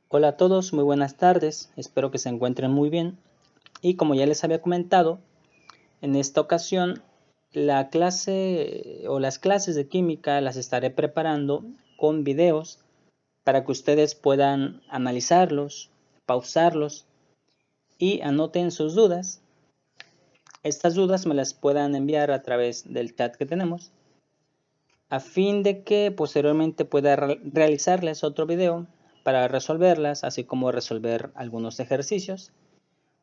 Hola a todos, muy buenas tardes, espero que se encuentren muy bien. Y como ya les había comentado, en esta ocasión la clase o las clases de química las estaré preparando con videos para que ustedes puedan analizarlos, pausarlos y anoten sus dudas. Estas dudas me las puedan enviar a través del chat que tenemos, a fin de que posteriormente pueda realizarles otro video para resolverlas, así como resolver algunos ejercicios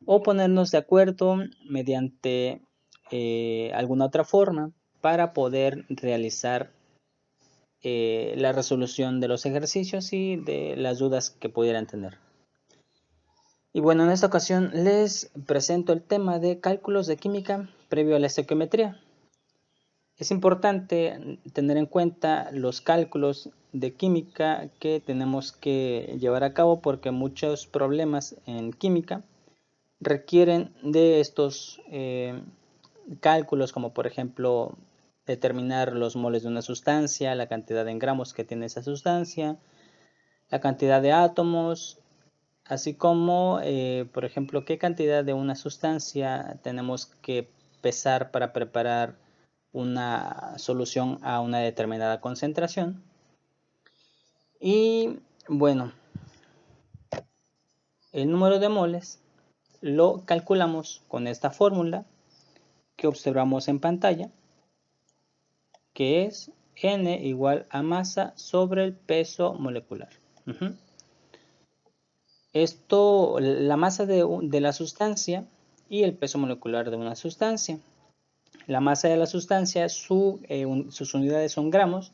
o ponernos de acuerdo mediante alguna otra forma para poder realizar la resolución de los ejercicios y de las dudas que pudieran tener. Y bueno, en esta ocasión les presento el tema de cálculos de química previo a la estequiometría. Es importante tener en cuenta los cálculos de química que tenemos que llevar a cabo porque muchos problemas en química requieren de estos cálculos, como por ejemplo determinar los moles de una sustancia, la cantidad en gramos que tiene esa sustancia, la cantidad de átomos, así como por ejemplo qué cantidad de una sustancia tenemos que pesar para preparar una solución a una determinada concentración. Y bueno, el número de moles lo calculamos con esta fórmula que observamos en pantalla, que es N igual a masa sobre el peso molecular. Esto, la masa de la sustancia y el peso molecular de una sustancia. La masa de la sustancia, sus unidades son gramos,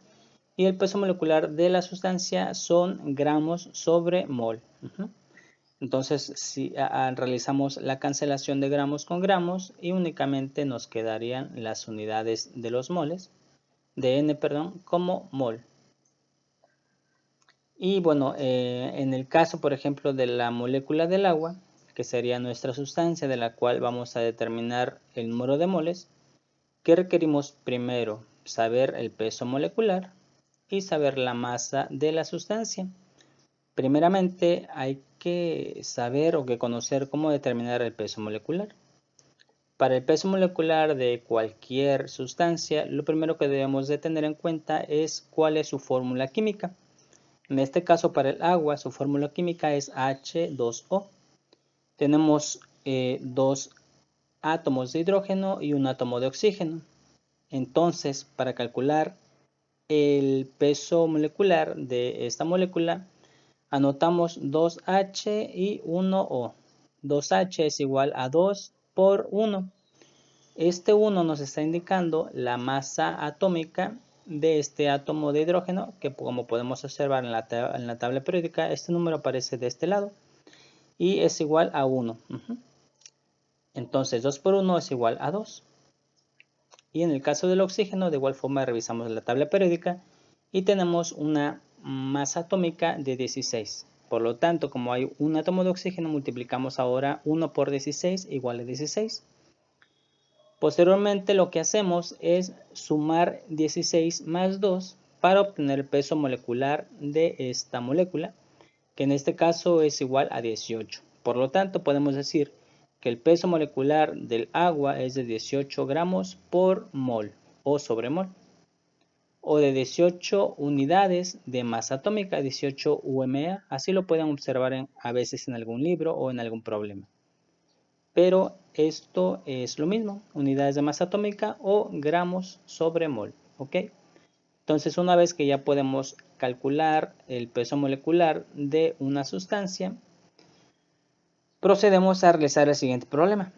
y el peso molecular de la sustancia son gramos sobre mol. Entonces, si realizamos la cancelación de gramos con gramos y únicamente nos quedarían las unidades de los moles, de N, perdón, como mol. Y bueno, en el caso, por ejemplo, de la molécula del agua, que sería nuestra sustancia de la cual vamos a determinar el número de moles, ¿qué requerimos primero? Saber el peso molecular y saber la masa de la sustancia. Primeramente hay que saber o que conocer cómo determinar el peso molecular. Para el peso molecular de cualquier sustancia, lo primero que debemos de tener en cuenta es cuál es su fórmula química. En este caso, para el agua, su fórmula química es H2O. Tenemos dos átomos de hidrógeno y un átomo de oxígeno. Entonces, para calcular el peso molecular de esta molécula, anotamos 2H y 1O. 2H es igual a 2 por 1. Este 1 nos está indicando la masa atómica de este átomo de hidrógeno, que como podemos observar en la tabla periódica, este número aparece de este lado y es igual a 1. Entonces 2 por 1 es igual a 2. Y en el caso del oxígeno, de igual forma revisamos la tabla periódica y tenemos una masa atómica de 16. Por lo tanto, como hay un átomo de oxígeno, multiplicamos ahora 1 por 16 igual a 16. Posteriormente lo que hacemos es sumar 16 más 2 para obtener el peso molecular de esta molécula, que en este caso es igual a 18. Por lo tanto, podemos decir que el peso molecular del agua es de 18 gramos por mol o sobre mol, o de 18 unidades de masa atómica, 18 UMA. Así lo pueden observar a veces en algún libro o en algún problema. Pero esto es lo mismo, unidades de masa atómica o gramos sobre mol, ¿ok? Entonces, una vez que ya podemos calcular el peso molecular de una sustancia, procedemos a realizar el siguiente problema.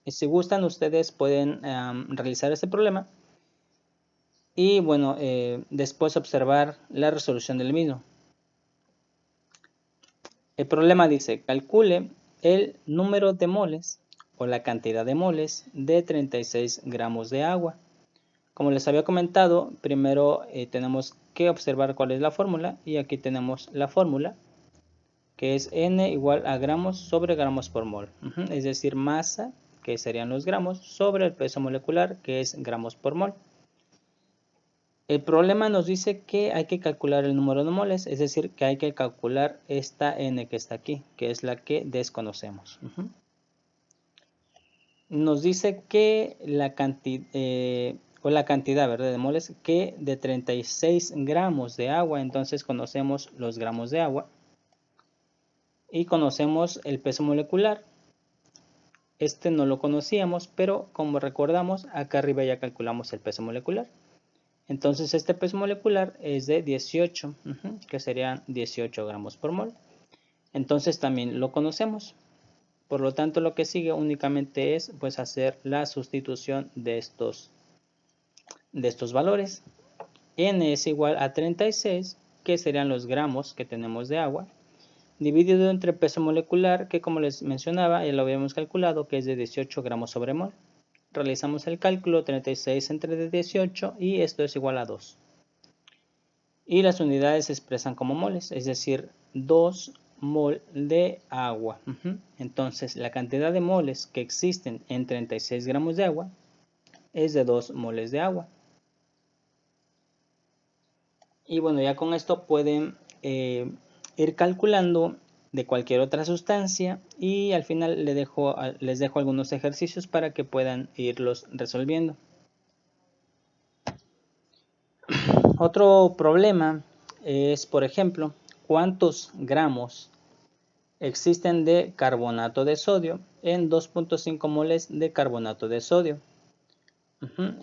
Si gustan, ustedes pueden realizar este problema y bueno, después observar la resolución del mismo. El problema dice, calcule el número de moles o la cantidad de moles de 36 gramos de agua. Como les había comentado, primero tenemos que observar cuál es la fórmula y aquí tenemos la fórmula, que es N igual a gramos sobre gramos por mol, es decir, masa, que serían los gramos, sobre el peso molecular, que es gramos por mol. El problema nos dice que hay que calcular el número de moles, es decir, que hay que calcular esta n que está aquí, que es la que desconocemos. Nos dice que la cantidad, ¿verdad?, de moles, que de 36 gramos de agua, entonces conocemos los gramos de agua y conocemos el peso molecular. Este no lo conocíamos, pero como recordamos, acá arriba ya calculamos el peso molecular. Entonces este peso molecular es de 18, que serían 18 gramos por mol. Entonces también lo conocemos. Por lo tanto, lo que sigue únicamente es pues hacer la sustitución de estos valores. N es igual a 36, que serían los gramos que tenemos de agua, dividido entre peso molecular, que como les mencionaba, ya lo habíamos calculado, que es de 18 gramos sobre mol. Realizamos el cálculo, 36 entre 18, y esto es igual a 2. Y las unidades se expresan como moles, es decir, 2 mol de agua. Entonces, la cantidad de moles que existen en 36 gramos de agua es de 2 moles de agua. Y bueno, ya con esto pueden ir calculando de cualquier otra sustancia, y al final les dejo algunos ejercicios para que puedan irlos resolviendo. Otro problema es, por ejemplo, cuántos gramos existen de carbonato de sodio en 2.5 moles de carbonato de sodio.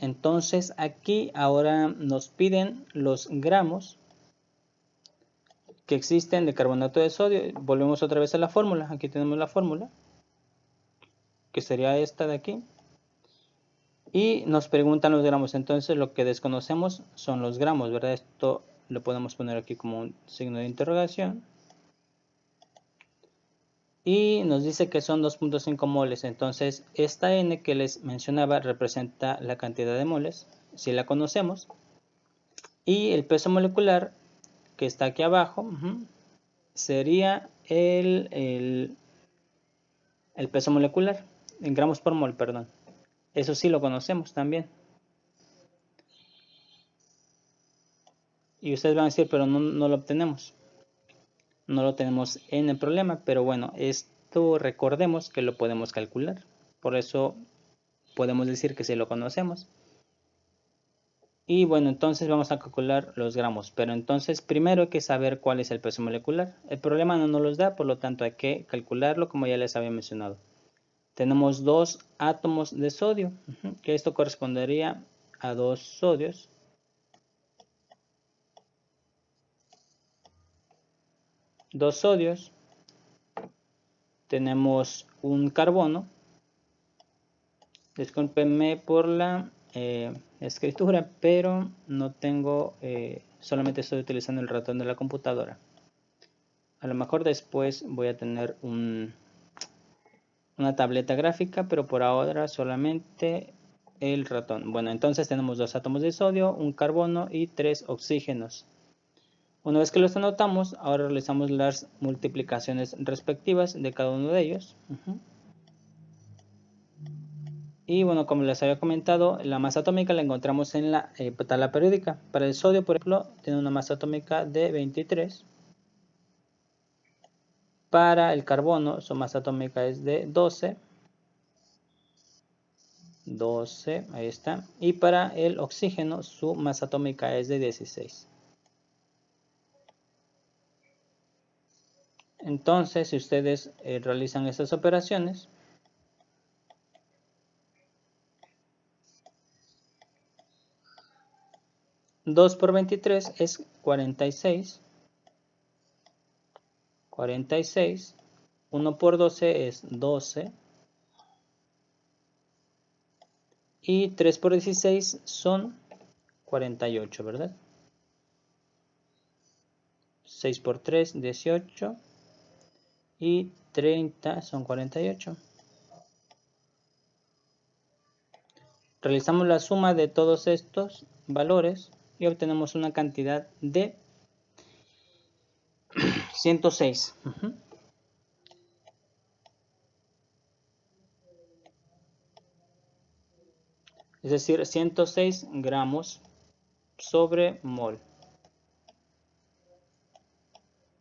Entonces aquí ahora nos piden los gramos que existen de carbonato de sodio. Volvemos otra vez a la fórmula. Aquí tenemos la fórmula, que sería esta de aquí. Y nos preguntan los gramos. Entonces lo que desconocemos son los gramos, ¿verdad? Esto lo podemos poner aquí como un signo de interrogación. Y nos dice que son 2.5 moles. Entonces esta n que les mencionaba representa la cantidad de moles, si la conocemos. Y el peso molecular, que está aquí abajo, sería el peso molecular, en gramos por mol, perdón. Eso sí lo conocemos también. Y ustedes van a decir, pero no lo obtenemos. No lo tenemos en el problema, pero bueno, esto recordemos que lo podemos calcular. Por eso podemos decir que sí lo conocemos. Y bueno, entonces vamos a calcular los gramos. Pero entonces primero hay que saber cuál es el peso molecular. El problema no nos los da, por lo tanto hay que calcularlo como ya les había mencionado. Tenemos 2 átomos de sodio, que esto correspondería a 2 sodios. Dos sodios. Tenemos un carbono. Discúlpenme por la escritura, pero no tengo, solamente estoy utilizando el ratón de la computadora. A lo mejor después voy a tener una tableta gráfica, pero por ahora solamente el ratón. Bueno, entonces tenemos 2 átomos de sodio, un carbono y 3 oxígenos. Una vez que los anotamos, ahora realizamos las multiplicaciones respectivas de cada uno de ellos. Y bueno, como les había comentado, la masa atómica la encontramos en la tabla periódica. Para el sodio, por ejemplo, tiene una masa atómica de 23. Para el carbono, su masa atómica es de 12. 12, ahí está. Y para el oxígeno, su masa atómica es de 16. Entonces, si ustedes realizan estas operaciones, 2 por 23 es 46. 46. 1 por 12 es 12. Y 3 por 16 son 48, ¿verdad? 6 por 3, 18. Y 30 son 48. Realizamos la suma de todos estos valores y obtenemos una cantidad de 106. Es decir, 106 gramos sobre mol.